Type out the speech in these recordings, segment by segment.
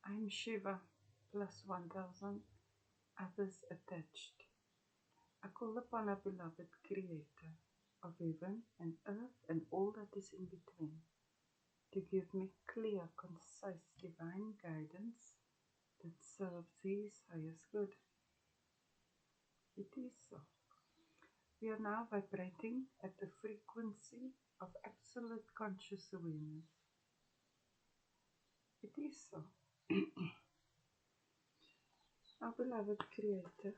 I am Shiva, plus 1000 others attached. I call upon our beloved Creator of heaven and earth and all that is in between to give me clear, concise, divine guidance that serves His highest good. It is so. We are now vibrating at the frequency of absolute conscious awareness. It is so. Our beloved Creator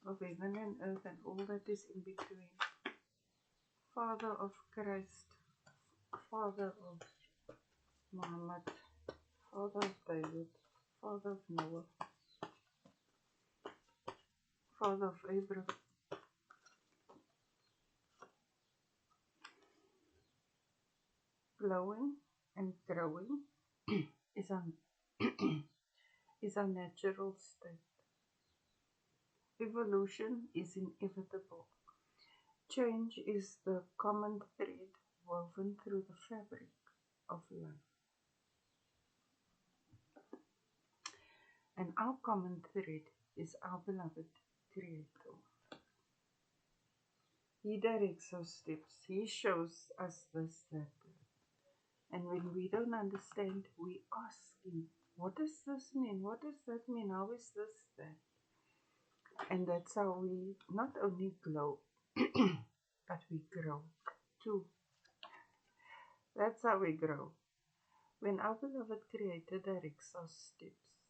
of heaven and earth and all that is in between, Father of Christ, Father of Muhammad, Father of David, Father of Noah, Father of Abraham, glowing and growing is our, is our natural state. Evolution is inevitable. Change is the common thread woven through the fabric of life. And our common thread is our beloved Creator. He directs our steps. He shows us this, that. And when we don't understand, we ask Him, what does this mean? What does that mean? How is this, that? And that's how we not only glow, but we grow too. That's how we grow. When our beloved Creator directs our steps,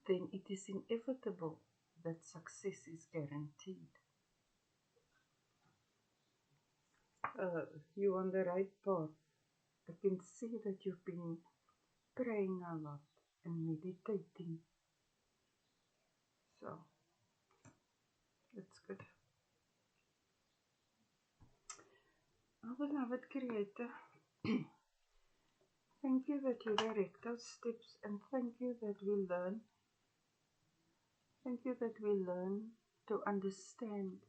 then it is inevitable that success is guaranteed. You're on the right path. I can see that you've been praying a lot and meditating. So, that's good. Our beloved Creator, thank you that you direct our steps, and thank you that we learn. Thank you that we learn to understand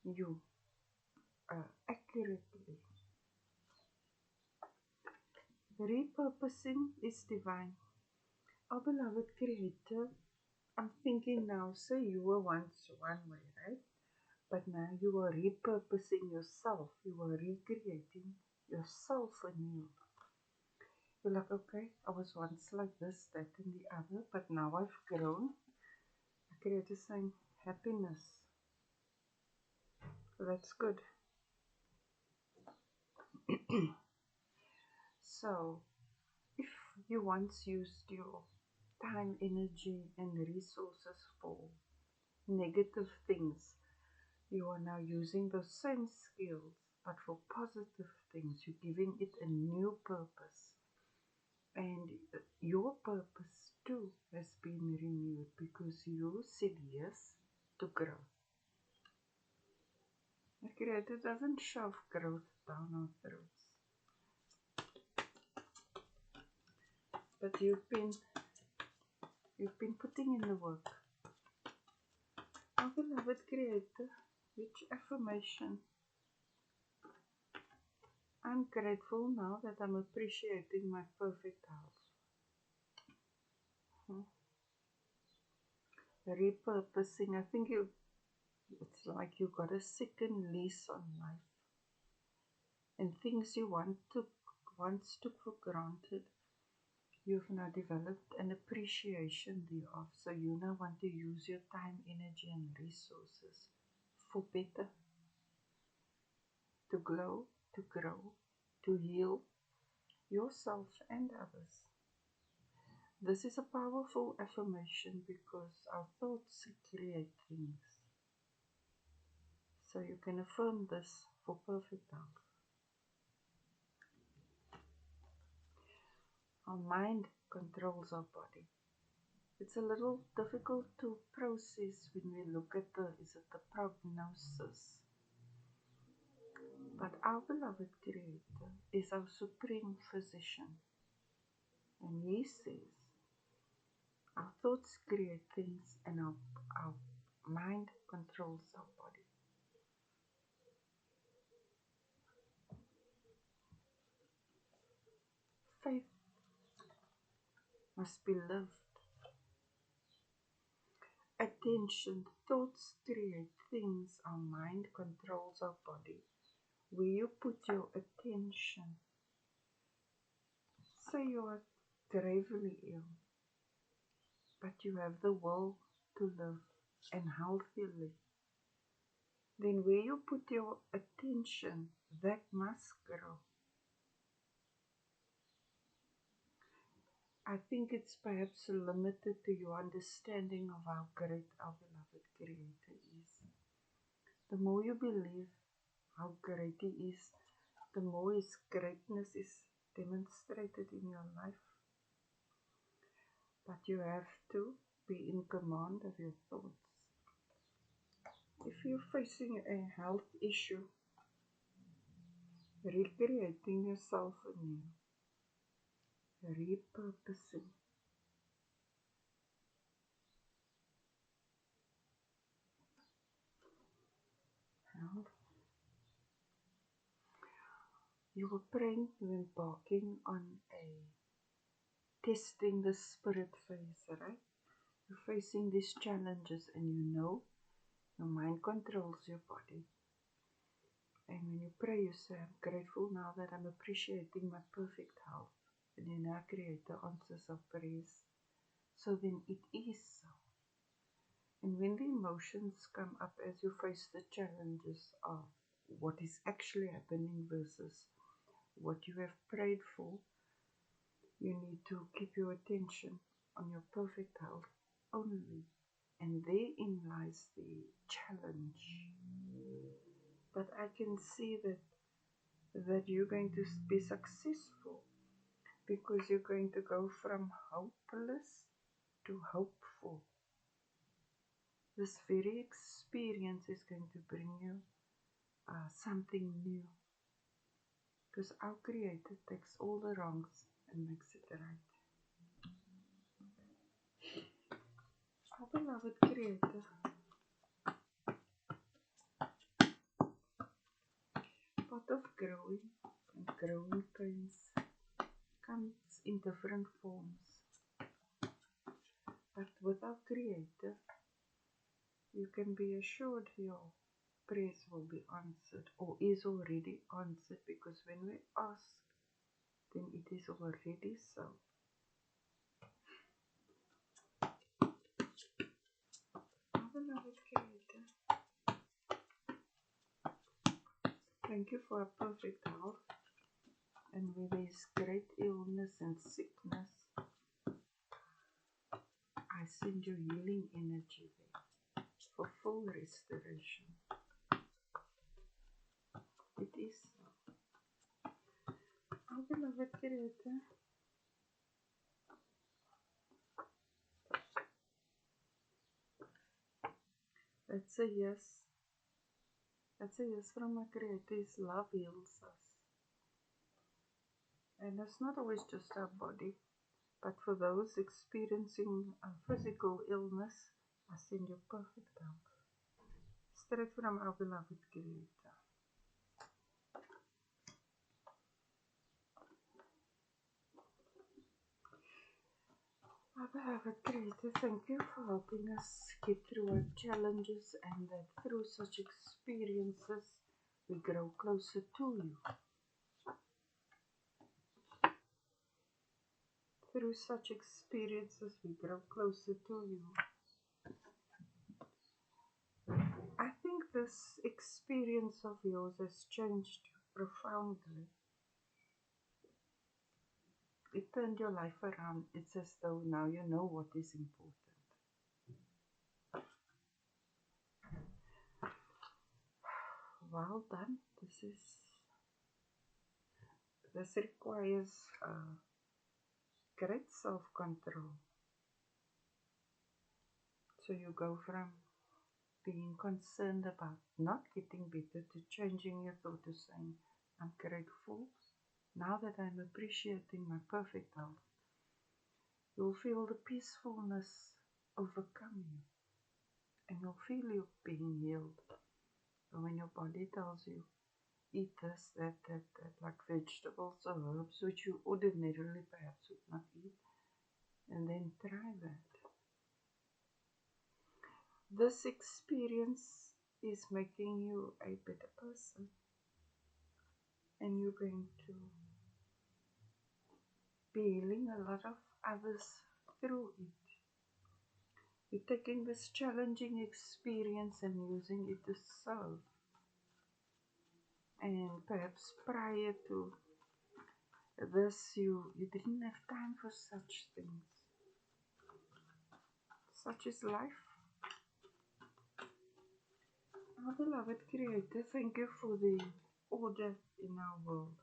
you accurately. Repurposing is divine. Our beloved Creator, I'm thinking now, say you were once one way, right? But now you are repurposing yourself. You are recreating yourself anew. You're like, okay, I was once like this, that, and the other, but now I've grown. The Creator saying, happiness. That's good. So, if you once used your time, energy, and resources for negative things, you are now using those same skills, but for positive things. You're giving it a new purpose. And your purpose too has been renewed because you said yes to growth. The Creator doesn't shove growth down our throats. But you've been putting in the work. Our beloved Creator, which affirmation? I'm grateful now that I'm appreciating my perfect health. Repurposing, I think it's like you got a second lease on life. And things you once took for granted, you've now developed an appreciation thereof. So you now want to use your time, energy, and resources for better. To glow, to grow, to heal yourself and others. This is a powerful affirmation because our thoughts create things. So you can affirm this for perfect health. Our mind controls our body. It's a little difficult to process when we look at the prognosis. But our beloved Creator is our supreme physician. And He says, our thoughts create things and our mind controls our body. Faith must be lived. Attention, thoughts create things, our mind controls our body. Where you put your attention, say you are gravely ill, but you have the will to live and healthily, then where you put your attention, that must grow. I think it's perhaps limited to your understanding of how great our beloved Creator is. The more you believe how great He is, the more His greatness is demonstrated in your life. But you have to be in command of your thoughts. If you're facing a health issue, recreating yourself anew, repurposing. Health. You were praying, you're embarking on a testing the spirit phase, right? You're facing these challenges and you know your mind controls your body. And when you pray, you say, I'm grateful now that I'm appreciating my perfect health. And you now create the answers of prayers. So then it is so. And when the emotions come up as you face the challenges of what is actually happening versus what you have prayed for, you need to keep your attention on your perfect health only. And therein lies the challenge. But I can see that you're going to be successful because you're going to go from hopeless to hopeful. This very experience is going to bring you something new, because our Creator takes all the wrongs and makes it right. Our beloved Creator, part of growing and growing pains comes in different forms. But with our Creator, you can be assured your prayers will be answered or is already answered, because when we ask, then it is already so. Our beloved Creator, thank you for a perfect health, and where there is great illness and sickness, I send you healing energy there for full restoration. It is so. Our beloved Creator, that's a yes. That's a yes from our Creator. His love heals us. And it's not always just our body, but for those experiencing a physical illness, I send you perfect health. Straight from our beloved Creator. Our beloved Creator, thank you for helping us get through our challenges, and that through such experiences, we grow closer to you. Through such experiences, we grow closer to you. I think this experience of yours has changed you profoundly. It turned your life around. It's as though now you know what is important. Well done. This requires great self-control. So you go from being concerned about not getting better to changing your thought to saying, I'm grateful now that I'm appreciating my perfect health. You'll feel the peacefulness overcome you, and you'll feel you being healed. And when your body tells you, eat this, that, like vegetables or herbs, which you ordinarily perhaps would not eat, and then try that. This experience is making you a better person, and you're going to be healing a lot of others through it. You're taking this challenging experience and using it to serve. And perhaps prior to this, you didn't have time for such things. Such is life. Our beloved Creator, thank you for the order in our world.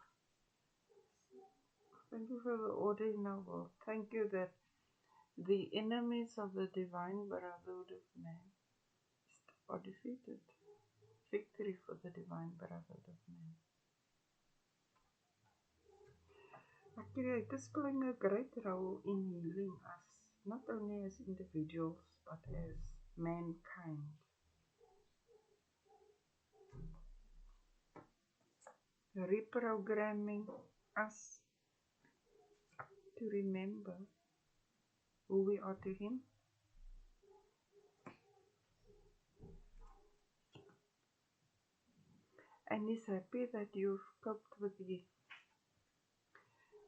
Thank you for the order in our world. Thank you that the enemies of the divine brotherhood of man are defeated. Victory for the divine brotherhood of man. Our Creator is playing a great role in healing us, not only as individuals, but as mankind. Reprogramming us to remember who we are to Him. And He's happy that you've coped with the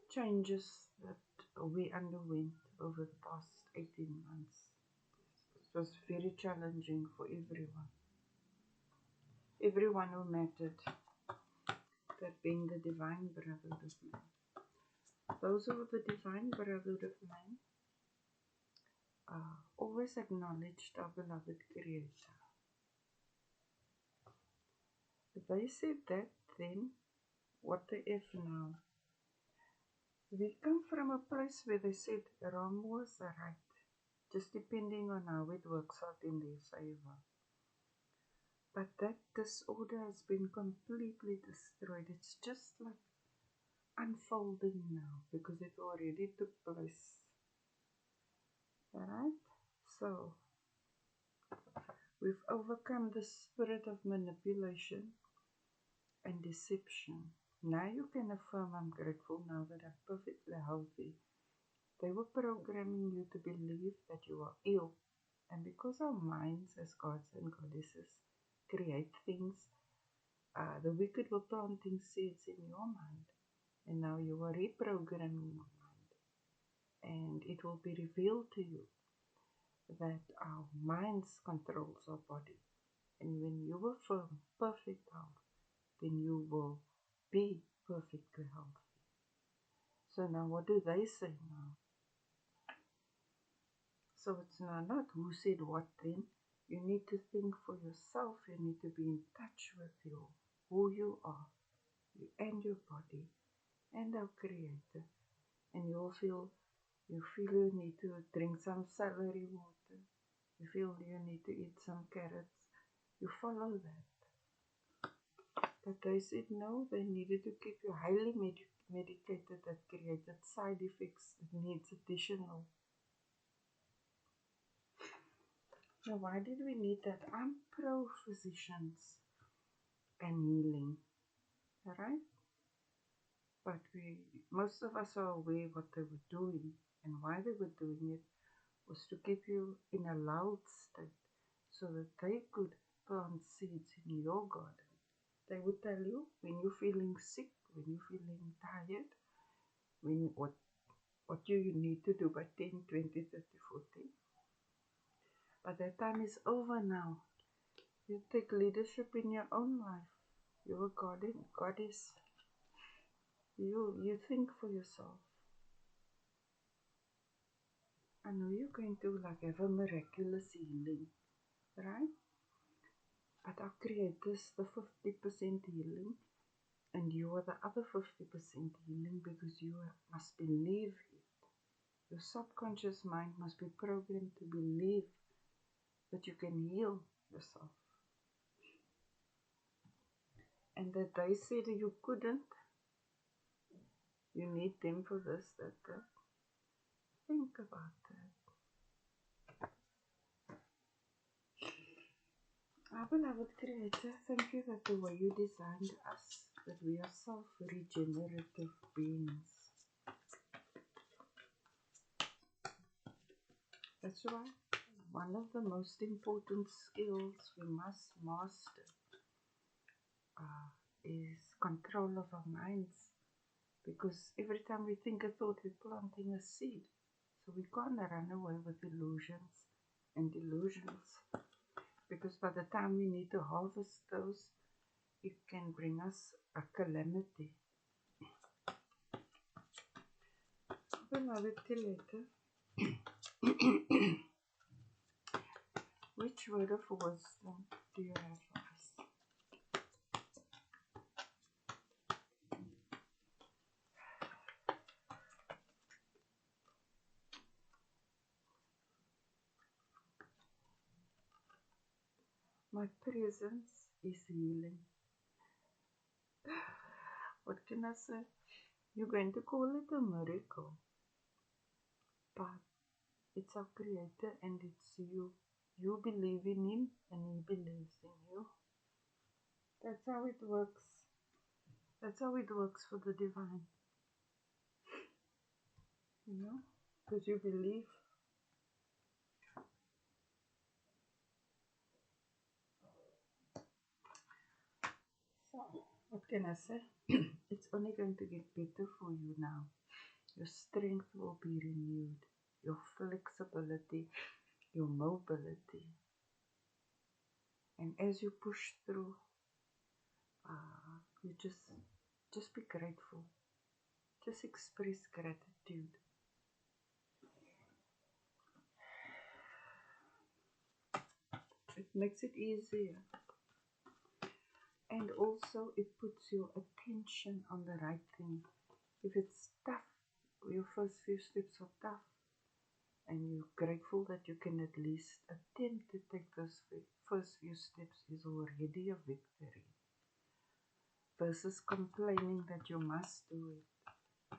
changes that we underwent over the past 18 months. It was very challenging for everyone. Everyone who mattered, that being the divine brotherhood of man. Those who are the divine brotherhood of man always acknowledged our beloved Creator. They said that then, what the F now? We come from a place where they said wrong was right, just depending on how it works out in their favor. But that disorder has been completely destroyed. It's just like unfolding now because it already took place. Alright? So, we've overcome the spirit of manipulation and deception. Now you can affirm, I'm grateful now that I'm perfectly healthy. They were programming you to believe that you are ill. And because our minds as gods and goddesses create things, the wicked were planting seeds in your mind. And now you are reprogramming your mind. And it will be revealed to you that our minds controls our body. And when you affirm perfect health, then you will be perfectly healthy. So now what do they say now? So it's now not who said what then. You need to think for yourself. You need to be in touch with who you are, you and your body, and our Creator. And you feel you need to drink some celery water. You feel you need to eat some carrots. You follow that. But they said no, they needed to keep you highly medicated. That created side effects. It needs additional. Now, why did we need that? I'm pro physicians and healing, alright? But most of us are aware what they were doing, and why they were doing it was to keep you in a lulled state so that they could plant seeds in your garden. They would tell you when you're feeling sick, when you're feeling tired, what you need to do by 10, 20, 30, 40. But that time is over now. You take leadership in your own life. You're a goddess. You think for yourself. I know you're going to have a miraculous healing, right? But our Creator's the 50% healing, and you are the other 50% healing because you must believe it. Your subconscious mind must be programmed to believe that you can heal yourself. And that they said you couldn't. You need them for this, that. Think about that. Our beloved Creator, thank you that the way you designed us, that we are self-regenerative beings. That's why one of the most important skills we must master uh, is control of our minds. Because every time we think a thought, we're planting a seed. So we can't run away with illusions and delusions. Because by the time we need to harvest those, it can bring us a calamity. Beloved Creator, which word of wisdom do you have for us? My presence is healing. What can I say? You're going to call it a miracle, but it's our Creator and it's you. You believe in Him and He believes in you. That's how it works. That's how it works for the divine. You know? Because you believe. So, what can I say? It's only going to get better for you now. Your strength will be renewed. Your flexibility, your mobility. And as you push through, you just be grateful. Just express gratitude. It makes it easier. And also it puts your attention on the right thing. If it's tough, your first few steps are tough, and you're grateful that you can at least attempt to take those first few steps is already a victory. Versus complaining that you must do it.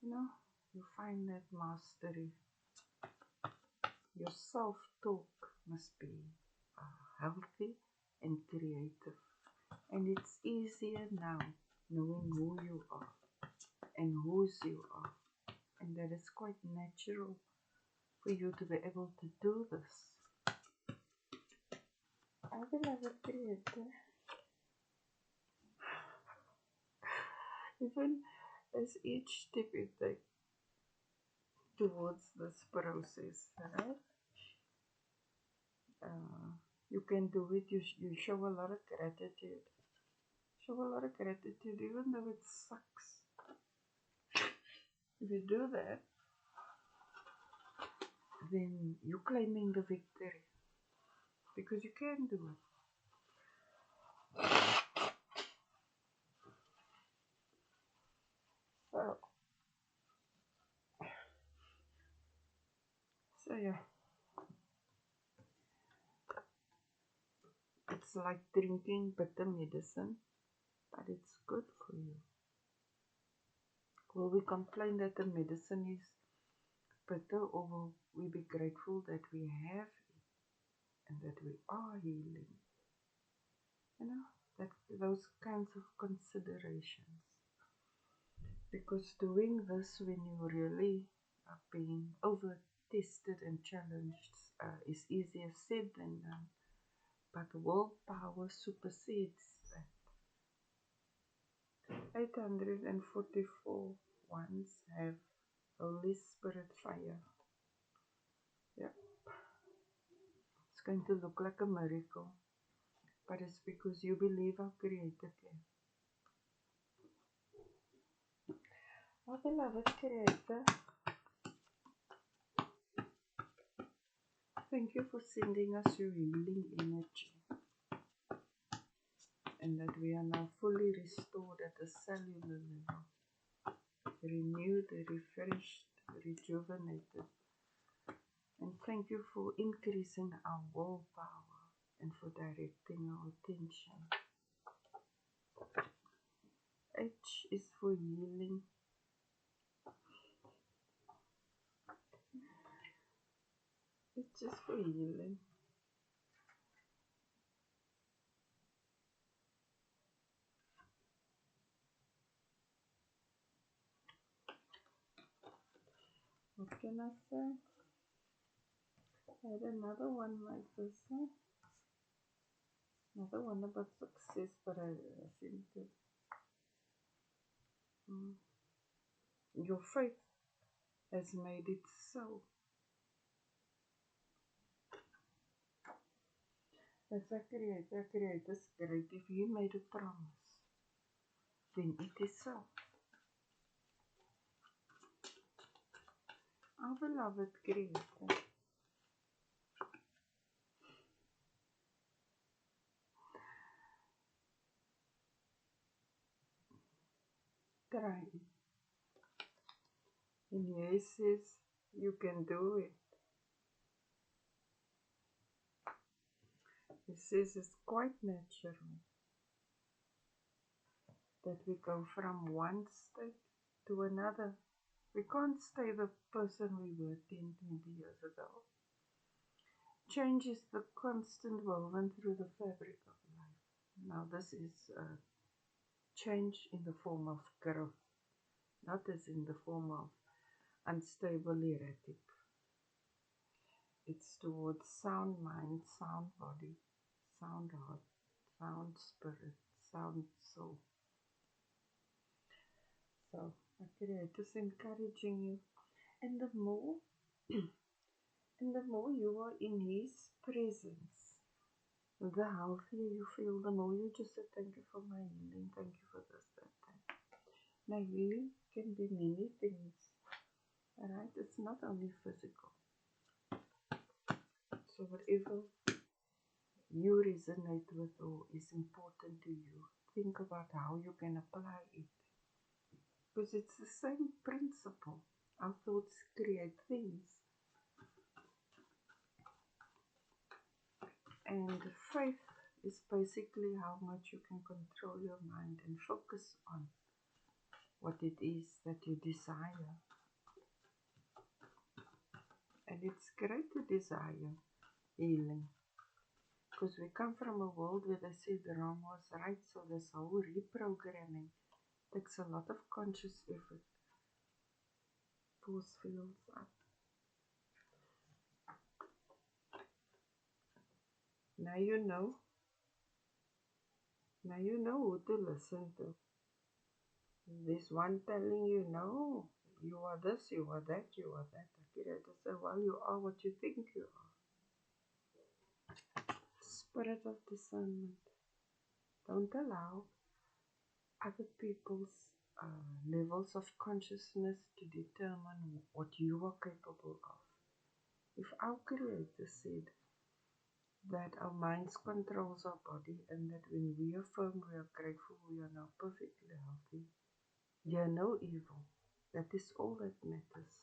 You know, you find that mastery. Your self-talk must be healthy and creative. And it's easier now knowing who you are and whose you are. And that is quite natural for you to be able to do this. Our beloved Creator, even as each step you take towards this process, right? You can do it, you show a lot of gratitude. Show a lot of gratitude even though it sucks. If you do that, then you're claiming the victory. Because you can do it. So yeah, it's like drinking bitter medicine, but it's good for you. Will we complain that the medicine is bitter, or will we be grateful that we have it and that we are healing? You know, that those kinds of considerations. Because doing this when you really are being over tested and challenged is easier said than done. But willpower supersedes that. 844 ones have Holy Spirit fire. Yep. It's going to look like a miracle, but it's because you believe our Creator can. Our beloved Creator, thank you for sending us your healing energy, and that we are now fully restored at the cellular level, renewed, refreshed, rejuvenated. And thank you for increasing our willpower and for directing our attention. H is for healing. It's just for healing. What can I say? I had another one like this, huh? Another one about success, but I seem to. Mm, your faith has made it so. As a creator is great. If He made a promise, then it is so. Our beloved Creator, trying. And He says, you can do it. He says it's quite natural that we go from one state to another. We can't stay the person we were 10, 20 years ago. Change is the constant woven through the fabric of life. Now, this is a change in the form of growth, not as in the form of unstable, erratic. It's towards sound mind, sound body, sound heart, sound spirit, sound soul. So, our Creator is encouraging you. And the more, and the more you are in His presence, the healthier you feel, the more you just say, thank you for my healing, thank you for this, that. Now, healing can be many things, alright? It's not only physical. So, whatever you resonate with or is important to you, think about how you can apply it. Because it's the same principle. Our thoughts create things. And faith is basically how much you can control your mind and focus on what it is that you desire. And it's great to desire healing. Because we come from a world where they say the wrong was right, so this whole reprogramming takes a lot of conscious effort. Force fields up. Now you know. Now you know who to listen to. There's one telling you, no, you are this, you are that, you are that. Akira to say, well, you are what you think you are. Spirit of discernment. Don't allow other people's levels of consciousness to determine what you are capable of. If our Creator said that our minds controls our body and that when we affirm we are grateful, we are now perfectly healthy, hear no evil. That is all that matters.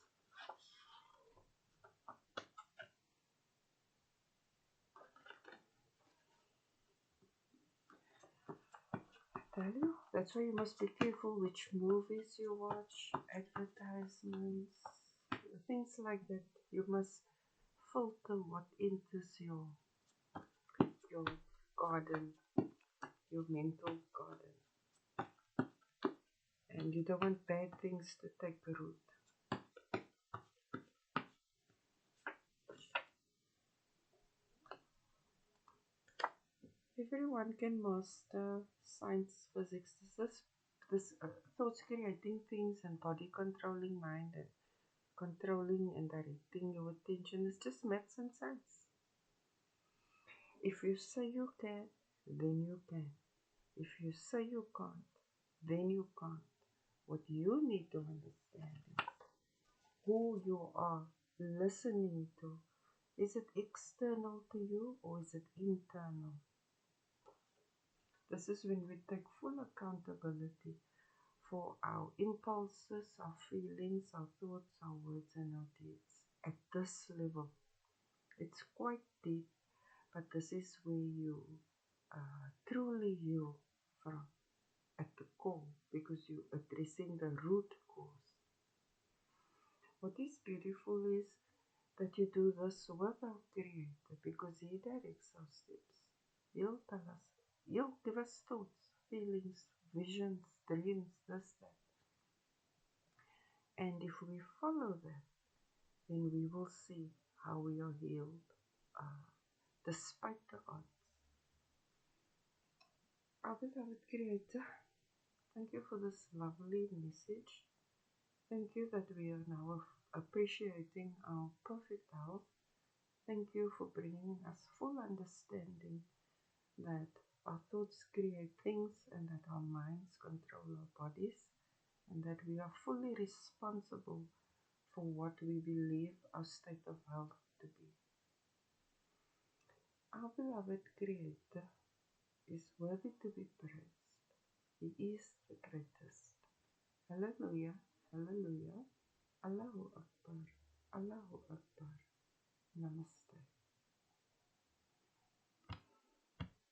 I tell you, that's why you must be careful which movies you watch, advertisements, things like that. You must filter what enters your garden, your mental garden. And you don't want bad things to take root. Everyone can master science, physics. This thoughts creating things and body controlling mind and controlling and directing your attention is just maths and science. If you say you can, then you can. If you say you can't, then you can't. What you need to understand is who you are listening to. Is it external to you or is it internal? This is when we take full accountability for our impulses, our feelings, our thoughts, our words, and our deeds. At this level, it's quite deep, but this is where you truly heal from at the core because you're addressing the root cause. What is beautiful is that you do this with our Creator because He directs our steps. He'll tell us, He'll give us thoughts, feelings, visions, dreams, this, that. And if we follow that, then we will see how we are healed. despite the odds. Our beloved Creator, thank you for this lovely message. Thank you that we are now appreciating our perfect health. Thank you for bringing us full understanding that our thoughts create things and that our minds control our bodies, and that we are fully responsible for what we believe our state of health to be. Our beloved Creator is worthy to be praised. He is the greatest. Hallelujah, hallelujah, Allahu Akbar, Allahu Akbar. Namaste.